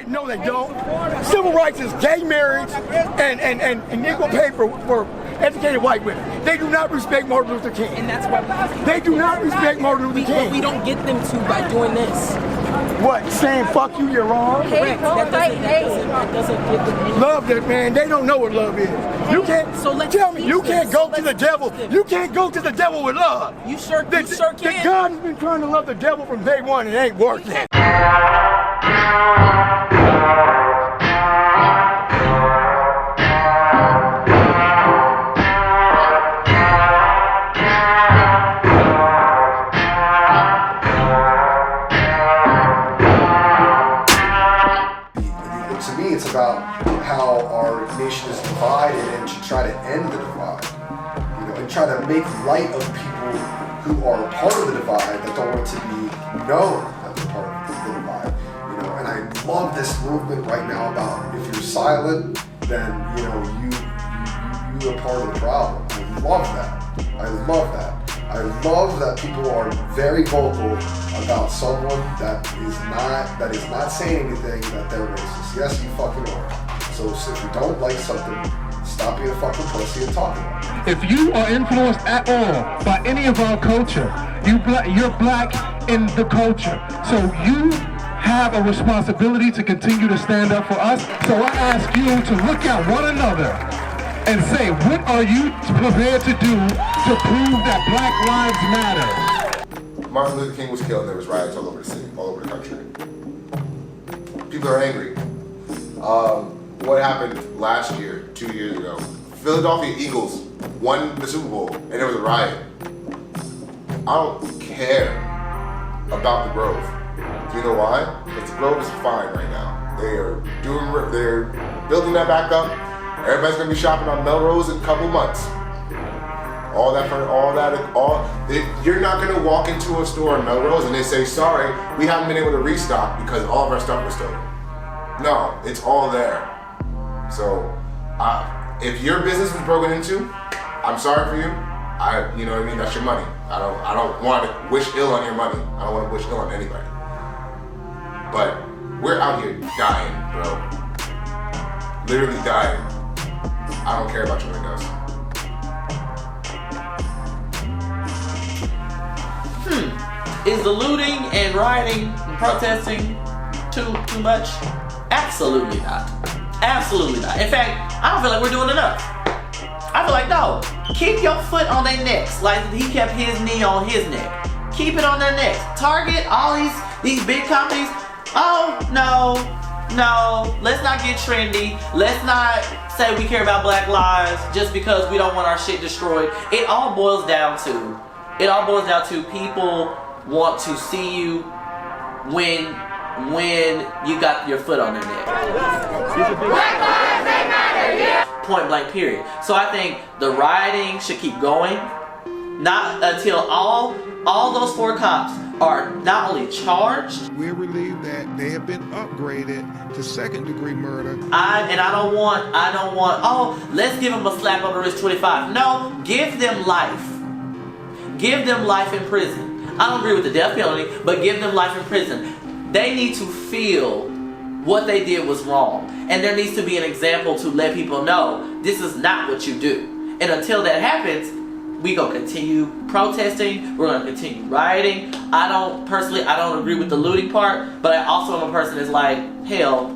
No, they don't. Civil rights is gay marriage and equal pay for educated white women. They do not respect Martin Luther King. And that's why they do not respect Martin Luther King. But we don't get them to by doing this. What? Saying fuck you, you're wrong? Correct. That doesn't give them love. That man, they don't know what love is. You can't. So let's tell me, you can't go to the devil. You can't go to the devil with love. You sure can. The God has been trying to love the devil from day one. It ain't working. It's about how our nation is divided and to try to end the divide, and try to make light of people who are part of the divide that don't want to be known that they're part of the divide, and I love this movement right now about if you're silent, then, you are part of the problem. I love that. I love that people are very vocal about someone that is not saying anything that they're racist. Yes, you fucking are. So if you don't like something, stop being a fucking pussy and talk about it. If you are influenced at all by any of our culture, you're black in the culture. So you have a responsibility to continue to stand up for us. So I ask you to look at one another and say, what are you prepared to do to prove that Black Lives Matter? Martin Luther King was killed and there was riots all over the city, all over the country. People are angry. What happened last year, 2 years ago? Philadelphia Eagles won the Super Bowl and there was a riot. I don't care about the Grove. Do you know why? Because the Grove is fine right now. They're building that back up. Everybody's gonna be shopping on Melrose in a couple months. You're not gonna walk into a store in Melrose and they say, sorry, we haven't been able to restock because all of our stuff was stolen. No, it's all there. So, if your business was broken into, I'm sorry for you. You know what I mean? That's your money. I don't want to wish ill on your money. I don't want to wish ill on anybody. But we're out here dying, bro. Literally dying. I don't care about your windows. Is the looting and rioting and protesting too much? Absolutely not. Absolutely not. In fact, I don't feel like we're doing enough. I feel like, no, keep your foot on their necks like he kept his knee on his neck. Keep it on their necks. Target all these big companies. Oh, no, let's not get trendy. Let's not say we care about Black lives just because we don't want our shit destroyed. It all boils down to people want to see you when you got your foot on their neck. Black lives, they matter, yeah. Point blank, period. So I think the rioting should keep going, not until all those 4 cops are not only charged. We're relieved that they have been upgraded to second-degree murder. I don't want, oh, let's give them a slap on the wrist, 25. No, give them life. Give them life in prison. I don't agree with the death penalty, but give them life in prison. They need to feel what they did was wrong. And there needs to be an example to let people know this is not what you do. And until that happens, we gonna continue protesting, we're gonna continue rioting. I don't agree with the looting part, but I also am a person that's like, hell,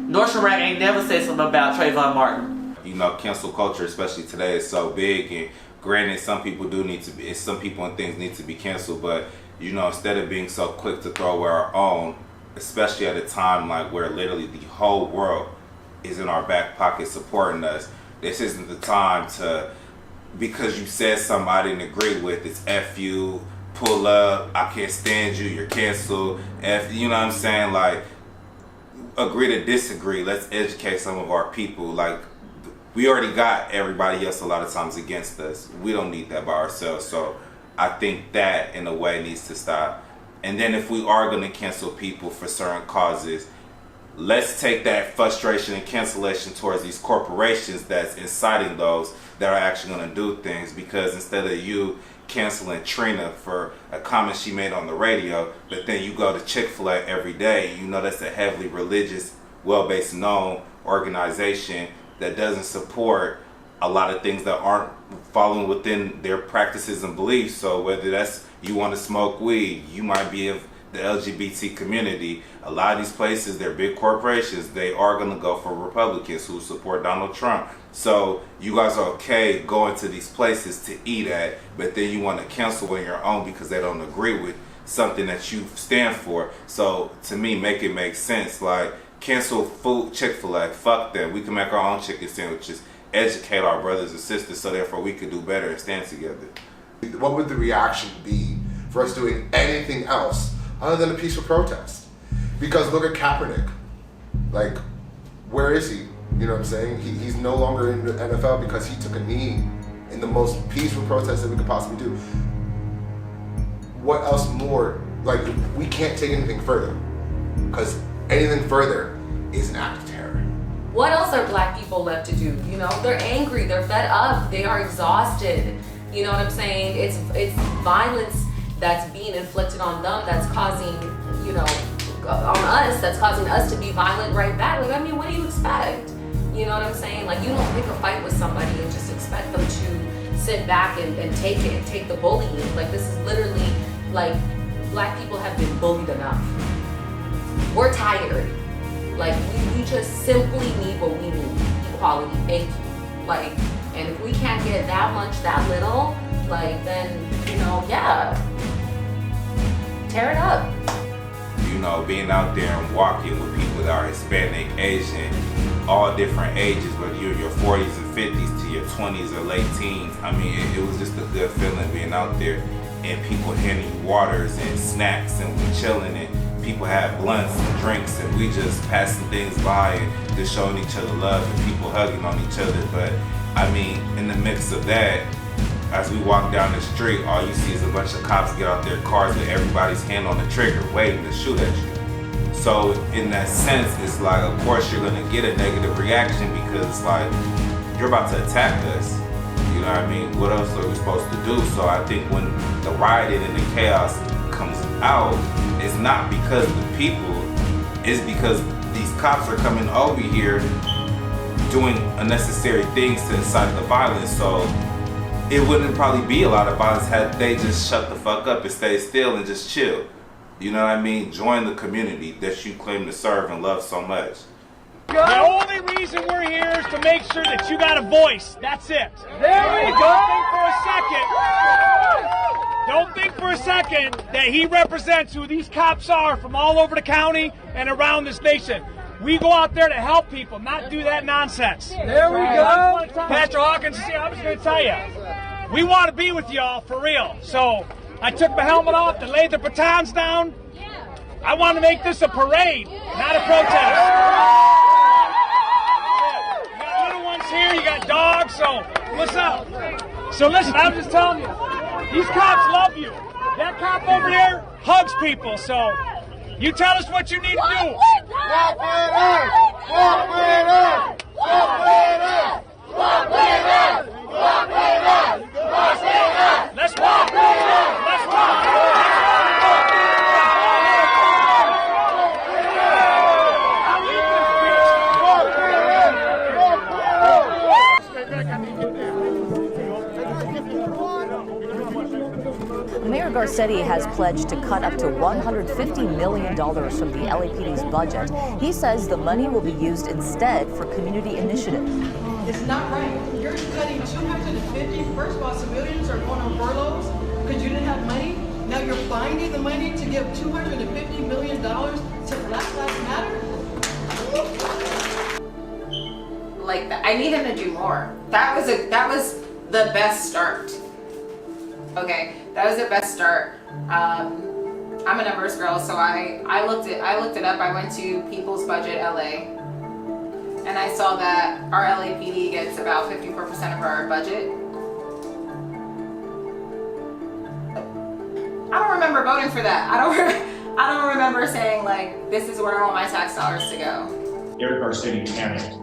Nordstrom Rack ain't never said something about Trayvon Martin. Cancel culture, especially today, is so big, and granted, some people and things need to be canceled, but instead of being so quick to throw away our own, especially at a time like where literally the whole world is in our back pocket supporting us, this isn't the time to, because you said something I didn't agree with, it's F you, pull up, I can't stand you, you're canceled, F, you know what I'm saying? Like, agree to disagree, let's educate some of our people. Like, we already got everybody else a lot of times against us. We don't need that by ourselves. So I think that in a way needs to stop. And then if we are going to cancel people for certain causes, let's take that frustration and cancellation towards these corporations that's inciting those that are actually going to do things. Because instead of you canceling Trina for a comment she made on the radio, but then you go to Chick-fil-A every day, that's a heavily religious well-based known organization that doesn't support a lot of things that aren't following within their practices and beliefs. So whether that's you want to smoke weed, you might be of the LGBT community. A lot of these places, they're big corporations. They are going to go for Republicans who support Donald Trump. So you guys are okay going to these places to eat at, but then you want to cancel on your own because they don't agree with something that you stand for. So to me, make it make sense. Like, cancel food, Chick-fil-A, fuck that. We can make our own chicken sandwiches, educate our brothers and sisters, so therefore we can do better and stand together. What would the reaction be for us doing anything else other than a peaceful protest? Because look at Kaepernick. Like, where is he? You know what I'm saying? He's no longer in the NFL because he took a knee in the most peaceful protest that we could possibly do. What else more? Like, we can't take anything further, because anything further is an act of terror. What else are black people left to do? You know, they're angry, they're fed up, they are exhausted. You know what I'm saying? It's violence that's being inflicted on them that's causing, you know, on us, that's causing us to be violent right back. Like, I mean, what do you expect? You know what I'm saying? Like, you don't pick a fight with somebody and just expect them to sit back and take the bullying. Like, this is literally, like, black people have been bullied enough. We're tired. Like, we just simply need what we need. Equality, thank you. Like, and if we can't get that much, that little, like, then, you know, yeah. Tear it up. You know, being out there and walking with people that are Hispanic, Asian, all different ages, whether you're in your 40s and 50s to your 20s or late teens. I mean, it was just a good feeling being out there and people handing you waters and snacks and we chilling and people had blunts and drinks and we just passing things by and just showing each other love and people hugging on each other. But I mean, in the midst of that, as we walk down the street, all you see is a bunch of cops get out their cars with everybody's hand on the trigger waiting to shoot at you. So in that sense, it's like, of course you're gonna get a negative reaction because it's like, you're about to attack us. You know what I mean? What else are we supposed to do? So I think when the rioting and the chaos comes out, it's not because of the people, it's because these cops are coming over here doing unnecessary things to incite the violence. So it wouldn't probably be a lot of violence had they just shut the fuck up and stay still and just chill. You know what I mean? Join the community that you claim to serve and love so much. The only reason we're here is to make sure that you got a voice. That's it. There we go. Don't think for a second that he represents who these cops are from all over the county and around this nation. We go out there to help people, not do that nonsense. There we go. Pastor Hawkins, see, I was going to tell you, we want to be with y'all for real. So I took my helmet off and laid the batons down. I want to make this a parade, not a protest. You got little ones here, you got dogs, so what's up? So listen, I'm just telling you, these cops love you. That cop over there hugs people, so you tell us what you need to do. Walk with us! Walk with us! Walk with us! Walk with us! Walk with us! Walk with us! Let's walk! Let's walk! Mayor Garcetti has pledged to cut up to $150 million from the LAPD's budget. He says the money will be used instead for community initiative. It's not right. You're cutting 250. First of all, civilians are going on furloughs because you didn't have money. Now you're finding the money to give $250 million to Black Lives Matter. Like that, I need him to do more. That was the best start. Okay, that was the best start. I'm a numbers girl, so I looked it up. I went to People's Budget LA, and I saw that our LAPD gets about 54% of our budget. I don't remember voting for that. I don't remember saying like, this is where I want my tax dollars to go. Eric Garcetti panicked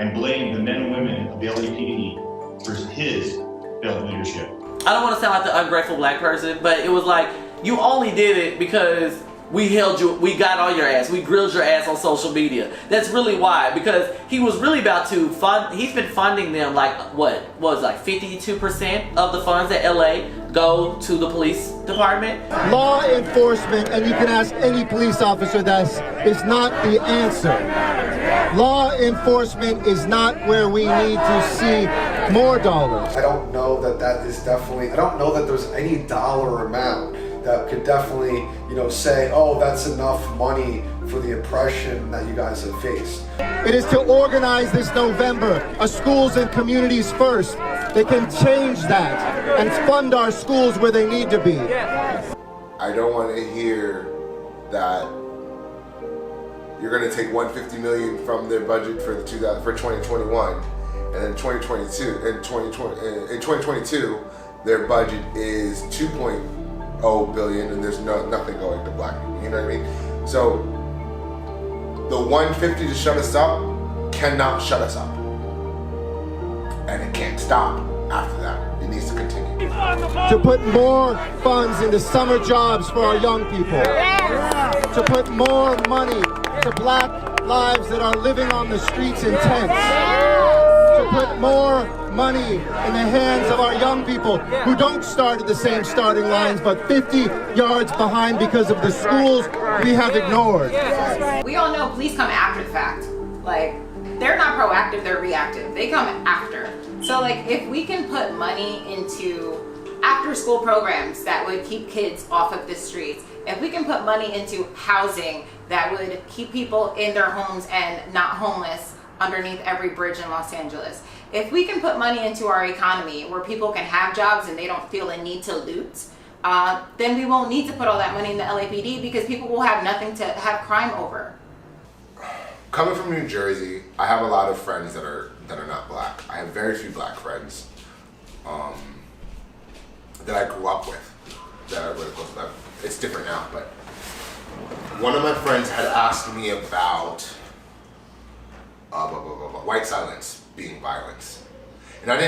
and blamed the men and women of the LAPD for his failed leadership. I don't want to sound like the ungrateful black person, but it was like, you only did it because we held you, we got on your ass, we grilled your ass on social media. That's really why, because he was really about to fund, he's been funding them like, what was like 52% of the funds at LA go to the police department. Law enforcement, and you can ask any police officer this, is not the answer. Law enforcement is not where we need to see more dollars. I don't know that is definitely, I don't know that there's any dollar amount that could definitely, say, oh, that's enough money for the oppression that you guys have faced. It is to organize this November a schools and communities first. They can change that and fund our schools where they need to be. I don't want to hear that you're going to take $150 million from their budget for 2021, and then 2022 their budget is $2.0 billion, and there's nothing going to black people. You know what I mean? So the 150 to shut us up cannot shut us up, and it can't stop after that. It needs to continue. To put more funds into summer jobs for our young people. To put more money to black lives that are living on the streets in tents. To put more money in the hands of our young people who don't start at the same starting lines but 50 yards behind because of the schools we have ignored. We all know police come after the fact. Like, they're not proactive, they're reactive. They come after. So like, if we can put money into after school programs that would keep kids off of the streets, if we can put money into housing that would keep people in their homes and not homeless underneath every bridge in Los Angeles, if we can put money into our economy where people can have jobs and they don't feel a need to loot, then we won't need to put all that money in the LAPD because people will have nothing to have crime over. Coming from New Jersey, I have a lot of friends that are not black. I have very few black friends that I grew up with. That are really close to them. It's different now, but one of my friends had asked me about white silence being violence, and I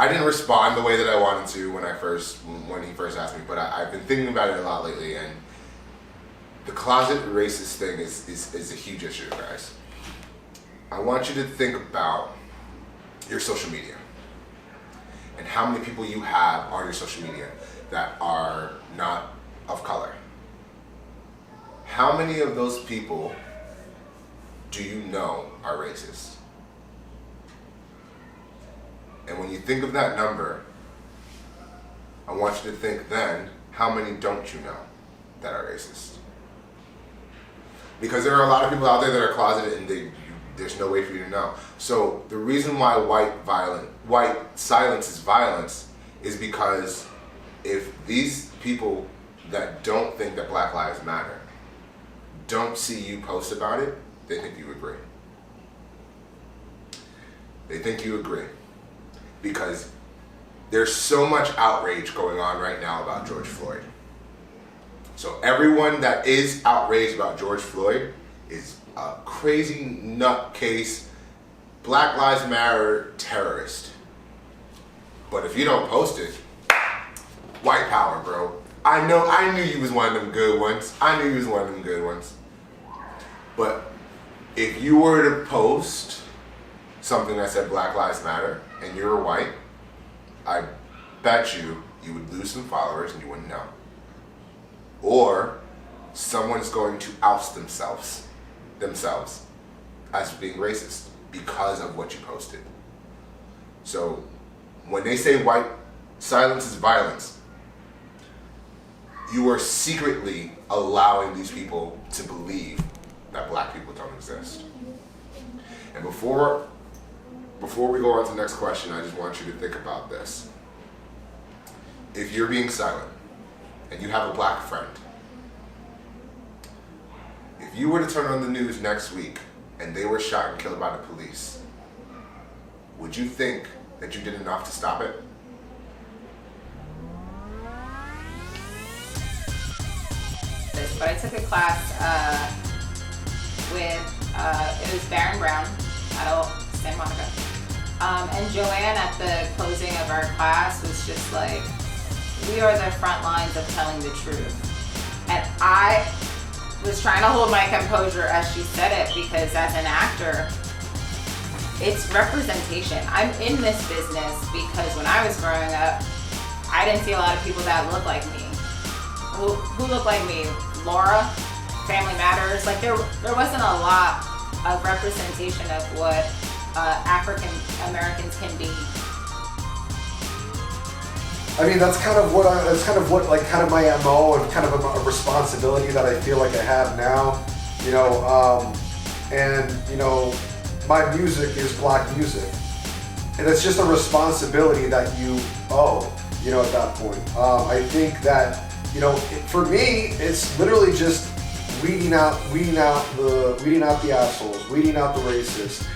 didn't respond the way that I wanted to when he first asked me. But I've been thinking about it a lot lately, and the closet racist thing is a huge issue, guys. I want you to think about your social media and how many people you have on your social media that are not of color. How many of those people do you know are racist? And when you think of that number, I want you to think then, how many don't you know that are racist? Because there are a lot of people out there that are closeted and there's no way for you to know. So the reason why white silence is violence is because if these people that don't think that Black Lives Matter don't see you post about it, they think you agree. They think you agree. Because there's so much outrage going on right now about George Floyd. So everyone that is outraged about George Floyd is a crazy nutcase, Black Lives Matter terrorist. But if you don't post it, white power, bro. I knew you was one of them good ones. But if you were to post something that said Black Lives Matter and you're white, I bet you would lose some followers and you wouldn't know. Or someone's going to oust themselves as being racist because of what you posted. So when they say white silence is violence, you are secretly allowing these people to believe that black people don't exist. And before we go on to the next question, I just want you to think about this. If you're being silent and you have a black friend, if you were to turn on the news next week and they were shot and killed by the police, would you think that you did enough to stop it? But I took a class with, it was Baron Brown out of Santa Monica. And Joanne at the closing of our class was just like, we are the front lines of telling the truth. And I was trying to hold my composure as she said it, because as an actor, it's representation. I'm in this business because when I was growing up, I didn't see a lot of people that look like me. Who looked like me? Laura, Family Matters. Like there wasn't a lot of representation of what African Americans can be. I mean, that's kind of what like kind of my MO and kind of a responsibility that I feel like I have now, you know, and you know, my music is black music, and it's just a responsibility that you owe, you know, at that point. I think that, you know, for me, it's literally just weeding out the assholes, weeding out the racists,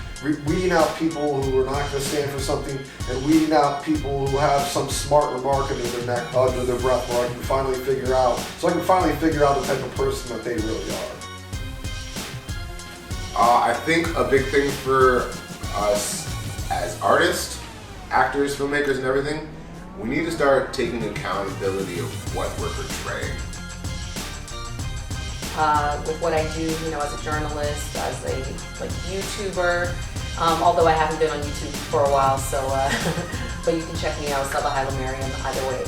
weeding out people who are not going to stand for something, and weeding out people who have some smart remark under their neck, under their breath, where I can finally figure out the type of person that they really are. I think a big thing for us as artists, actors, filmmakers, and everything, we need to start taking accountability of what we're portraying. With what I do, you know, as a journalist, as a YouTuber, although I haven't been on YouTube for a while, so but you can check me out, Saba Hailemariam, either way.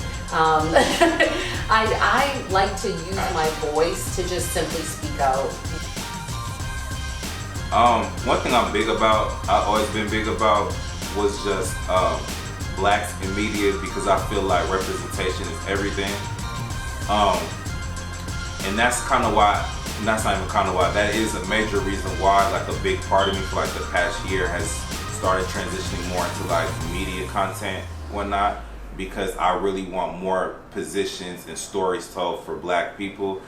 I like to use my voice to just simply speak out. One thing I've always been big about, was just blacks in media, because I feel like representation is everything. And that's kind of why, that's not even kind of why, that is a major reason why, like a big part of me for like the past year has started transitioning more into like media content, whatnot, because I really want more positions and stories told for black people.